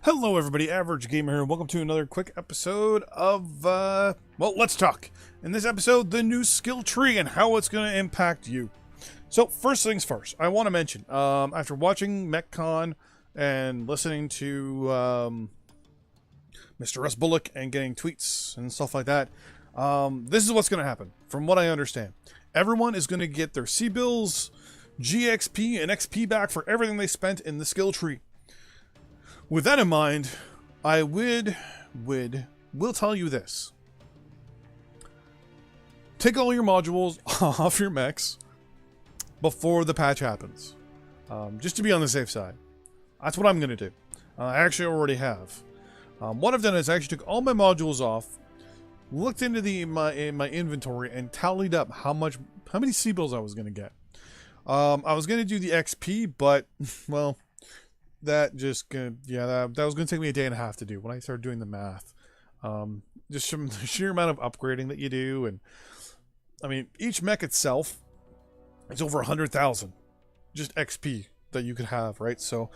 Hello everybody, Average Gamer here, and welcome to another quick episode of, well, let's talk. In this episode, the new skill tree and how it's going to impact you. So, first things first, I want to mention, after watching MechCon and listening to, Mr. Russ Bullock and getting tweets and stuff like that, this is what's going to happen, from what I understand. Everyone is going to get their C-Bills, GXP, and XP back for everything they spent in the skill tree. With that in mind, I will tell you this. Take all your modules off your mechs before the patch happens. Just to be on the safe side. That's what I'm going to do. I actually already have. What I've done is I actually took all my modules off, looked into my inventory, and tallied up how many C-Bills I was going to get. I was going to do the XP, but, well... that was going to take me a day and a half to do when I started doing the math. Just from the sheer amount of upgrading that you do. And I mean, each mech itself is over 100,000 just XP that you could have, right? So,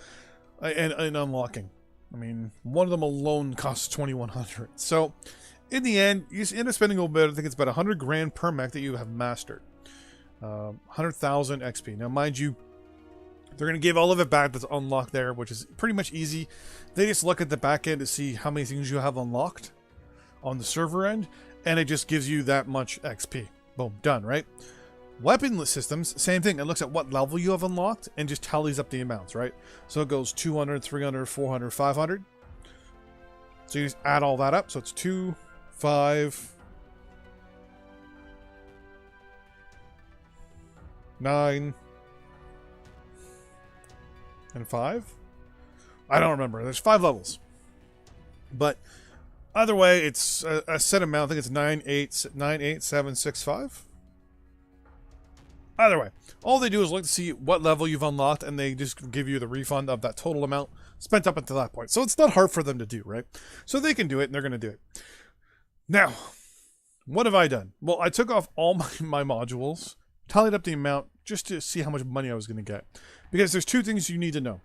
and unlocking. I mean, one of them alone costs 2,100. So, in the end, you end up spending a little bit. I think it's about 100 grand per mech that you have mastered. 100,000 XP. Now, mind you, they're going to give all of it back that's unlocked there, which is pretty much easy. They just look at the back end to see how many things you have unlocked on the server end, and it just gives you that much XP. Boom, done, right? Weaponless systems, same thing. It looks at what level you have unlocked and just tallies up the amounts, right? So it goes 200, 300, 400, 500. So you just add all that up. So it's 2, 5, 9... and 5? I don't remember. There's 5 levels. But either way, it's a set amount. I think it's 98765. Either way, all they do is look to see what level you've unlocked, and they just give you the refund of that total amount spent up until that point. So it's not hard for them to do, right? So they can do it, and they're going to do it. Now, what have I done? Well, I took off all my modules, tallied up the amount just to see how much money I was going to get. Because there's two things you need to know.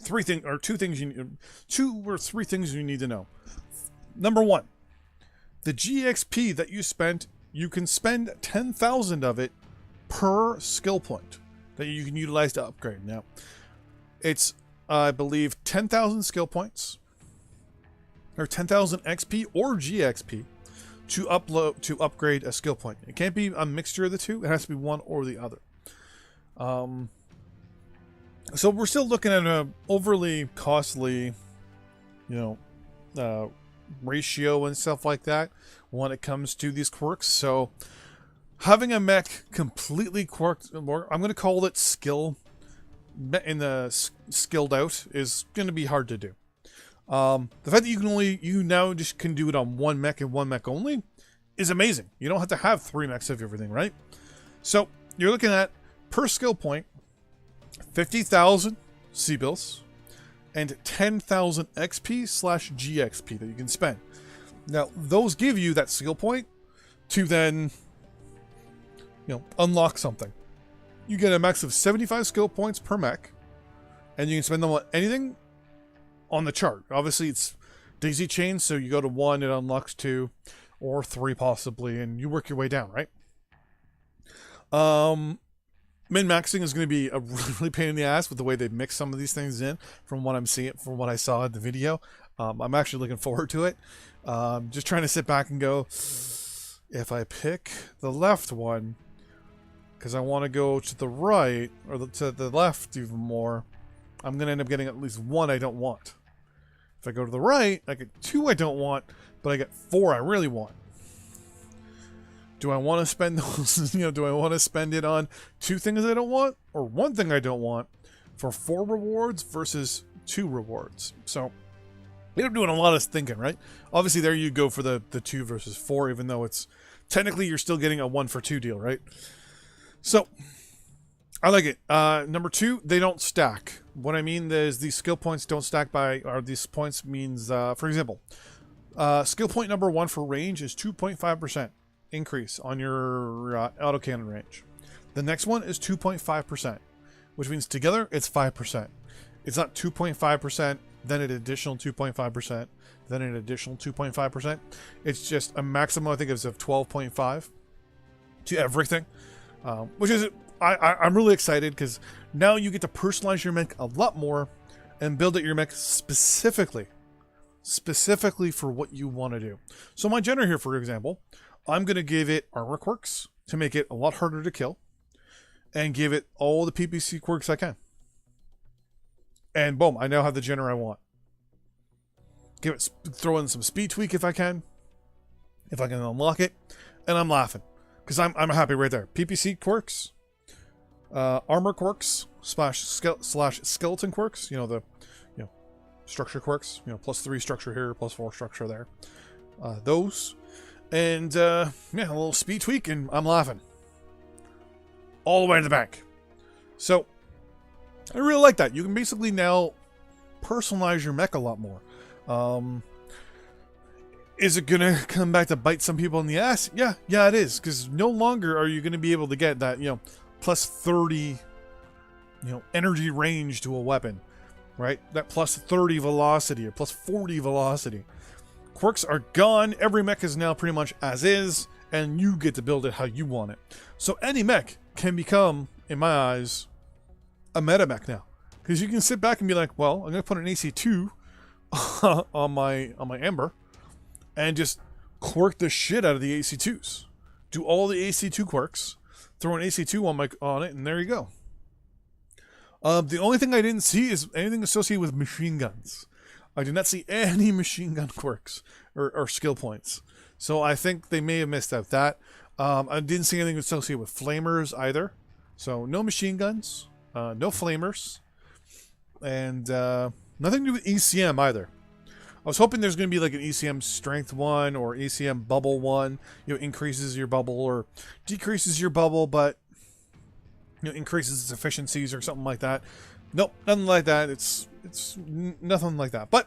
Two or three things you need to know. Number one, the GXP that you spent, you can spend 10,000 of it per skill point that you can utilize to upgrade. Now, it's, I believe, 10,000 skill points, or 10,000 XP or GXP to upgrade a skill point. It can't be a mixture of the two. It has to be one or the other. So we're still looking at an overly costly, ratio and stuff like that when it comes to these quirks. So having a mech completely quirked, I'm going to call it skilled out, is going to be hard to do. The fact that you now just can do it on one mech and one mech only is amazing. You don't have to have 3 mechs of everything, right? So you're looking at, per skill point, 50,000 C-Bills and 10,000 XP/GXP that you can spend. Now, those give you that skill point to then, unlock something. You get a max of 75 skill points per mech, and you can spend them on anything on the chart. Obviously, it's daisy chain, so you go to 1, it unlocks 2, or 3 possibly, and you work your way down, right? Min-maxing is going to be a really pain in the ass with the way they mix some of these things in from what I'm seeing, from what I saw in the video. I'm actually looking forward to it. Just trying to sit back and go, if I pick the left one, because I want to go to the right, or to the left even more, I'm going to end up getting at least 1 I don't want. If I go to the right, I get 2 I don't want, but I get 4 I really want. Do I want to spend those, do I want to spend it on 2 things I don't want or 1 thing I don't want for 4 rewards versus 2 rewards? So, you're doing a lot of thinking, right? Obviously, there you go for the 2 versus 4, even though it's technically you're still getting a 1 for 2 deal, right? So, I like it. Number 2, they don't stack. What I mean is these skill points don't stack by, or these points means, for example, skill point number 1 for range is 2.5%. increase on your autocannon range. The next one is 2.5%, which means together it's 5%. It's not 2.5% then an additional 2.5%, then an additional 2.5%. It's just a maximum, I think, is of 12.5 to everything, which is, I'm really excited because now you get to personalize your mech a lot more and build out your mech specifically for what you want to do. So my Jenner here, for example, I'm going to give it armor quirks to make it a lot harder to kill and give it all the PPC quirks I can. And boom, I now have the Jenner I want. Throw in some speed tweak if I can unlock it, and I'm laughing because I'm happy right there. PPC quirks, armor quirks slash skeleton quirks. You know, the structure quirks. You know, +3 structure here, +4 structure there. Those, and yeah, a little speed tweak, and I'm laughing all the way to the bank. So I really like that. You can basically now personalize your mech a lot more. Is it gonna come back to bite some people in the ass? Yeah, it is, because no longer are you gonna be able to get that, +30, energy range to a weapon, right? That +30 velocity or +40 velocity. Quirks are gone. Every mech is now pretty much as is, and you get to build it how you want it. So any mech can become, in my eyes, a meta mech now, because you can sit back and be like, well, I'm gonna put an AC2 on my Ember and just quirk the shit out of the AC2s. Do all the AC2 quirks, throw an AC2 on it, and there you go. The only thing I didn't see is anything associated with machine guns. I did not see any machine gun quirks or skill points. So I think they may have missed out that. I didn't see anything associated with flamers either. So no machine guns, no flamers, and nothing to do with ECM either. I was hoping there's going to be like an ECM strength 1 or ECM bubble 1, increases your bubble or decreases your bubble, but increases its efficiencies or something like that. Nope, nothing like that. It's nothing like that. But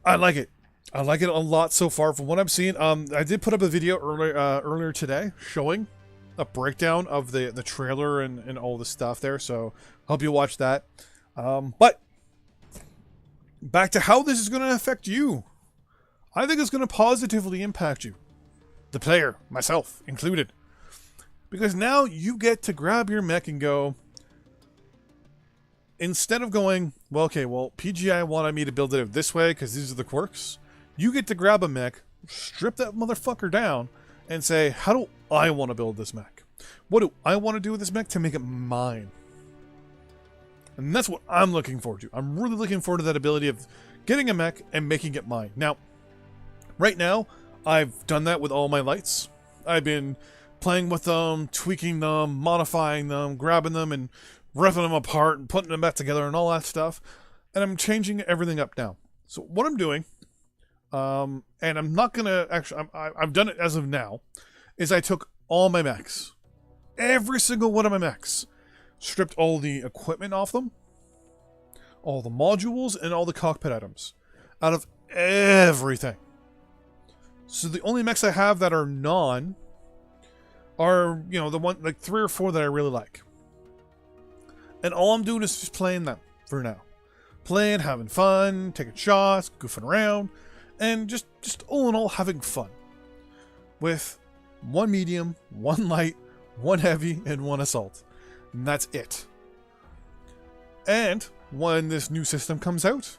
I like it. I like it a lot so far from what I'm seeing. I did put up a video earlier today showing a breakdown of the trailer and all the stuff there, so hope you watch that. But back to how this is going to affect you. I think it's going to positively impact you. The player, myself included. Because now you get to grab your mech and go, instead of going, well, okay, well, PGI wanted me to build it out this way because these are the quirks. You get to grab a mech, strip that motherfucker down, and say, how do I want to build this mech? What do I want to do with this mech to make it mine? And that's what I'm looking forward to. I'm really looking forward to that ability of getting a mech and making it mine. Now, right now, I've done that with all my lights. I've been playing with them, tweaking them, modifying them, grabbing them and ripping them apart and putting them back together and all that stuff. And I'm changing everything up now. So what I'm doing, and I'm not going to actually, I've done it as of now, is I took all my mechs. Every single one of my mechs. Stripped all the equipment off them, all the modules, and all the cockpit items out of everything. So the only mechs I have that are non are, the one, like 3 or 4 that I really like. And all I'm doing is just playing them for now. Playing, having fun, taking shots, goofing around, and just all in all having fun. With 1 medium, 1 light, 1 heavy, and 1 assault. And that's it. And when this new system comes out,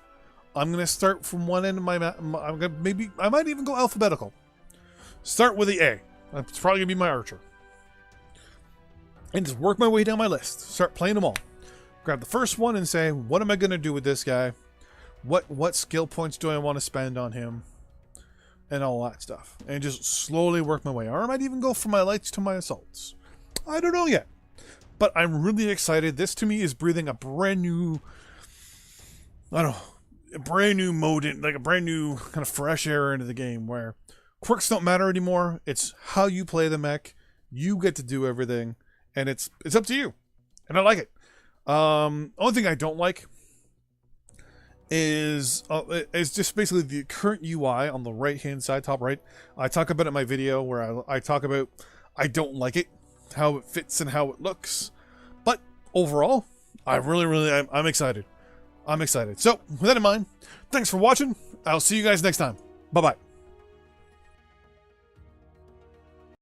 I'm going to start from one end of my map. I might even go alphabetical. Start with the A. It's probably going to be my archer. And just work my way down my list. Start playing them all. Grab the first one and say, what am I going to do with this guy? What skill points do I want to spend on him? And all that stuff. And just slowly work my way. Or I might even go from my lights to my assaults. I don't know yet. But I'm really excited. This to me is breathing a brand new, a brand new mode, like a brand new kind of fresh air into the game where quirks don't matter anymore. It's how you play the mech. You get to do everything, and it's up to you. And I like it. Only thing I don't like is just basically the current UI on the right hand side, top right. I talk about it in my video where I talk about I don't like it. How it fits and how it looks, but overall I'm excited. I'm excited. So, with that in mind, thanks for watching. I'll see you guys next time. Bye-bye.